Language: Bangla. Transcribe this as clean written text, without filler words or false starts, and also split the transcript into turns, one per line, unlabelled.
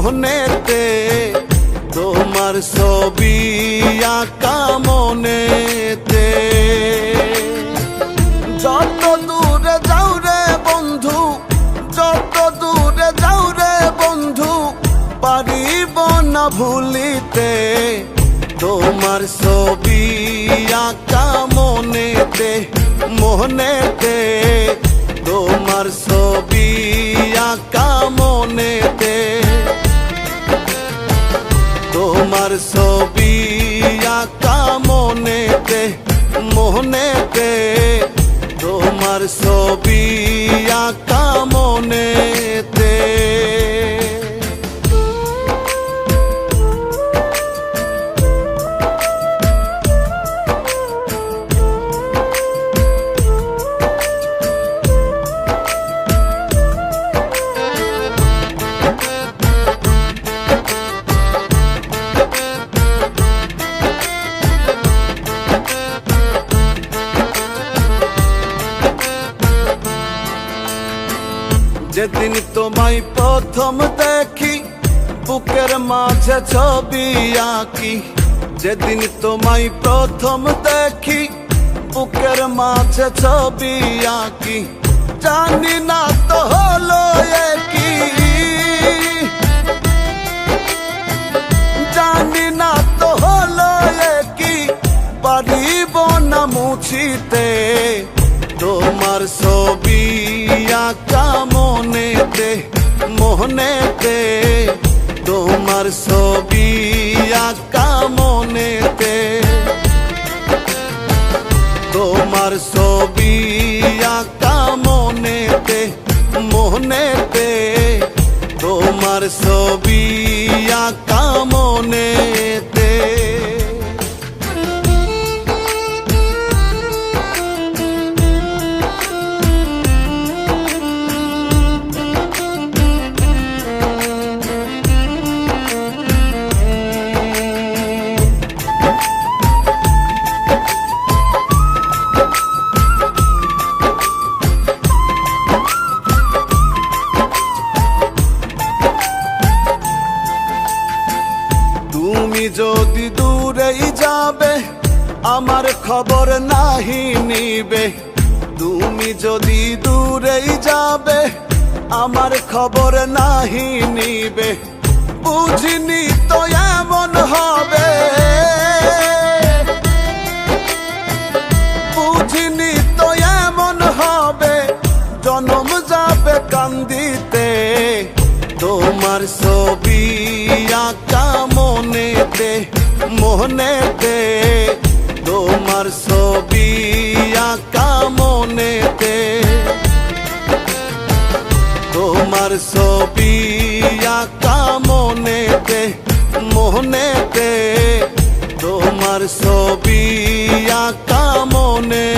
মোহনেতে তোমার ছবি আঁকা মনেতে। যত দূরে যাও রে বন্ধু, যত দূরে যাও রে বন্ধু, পারিব না ভুলিতে তোমার ছবি আঁকা মনেতে। মোহনেতে তোমার ছবি আঁকা মনেতে, তোমার ছবি আঁকা মনেতে। মোহনেতে তোমার ছবি আঁকা মনেতে। যেদিন তোমায় প্রথম দেখি বুকের মাঝে ছবি আঁকি। যেদিন তোমায় প্রথম দেখি বুকের মাঝে ছবি আঁকি। জানি না তো হলো কি, জানি না তো হলো কি, পারিব না মুছিতে তোমার ছবি আঁকা মনেতে। মোহনেতে তোমার ছবি আঁকা মনেতে, তোমার ছবি আঁকা মনেতে। মোহনেতে তোমার ছবি আঁকা মনেতে। তুমি যদি দূরেই যাবে আমার খবর নাহি নিবে। তুমি যদি দূরেই যাবে আমার খবর নাহি নিবে। বুঝিনি তো এমন হবে, বুঝিনি তো এমন হবে, জনম যাবে কান্দিতে তোমার ছবি আঁকা মনেতে। মোহনেতে তোমার ছবি আঁকা মনেতে, তোমার ছবি আঁকা মনেতে। মোহনেতে তোমার ছবি আঁকা মনে।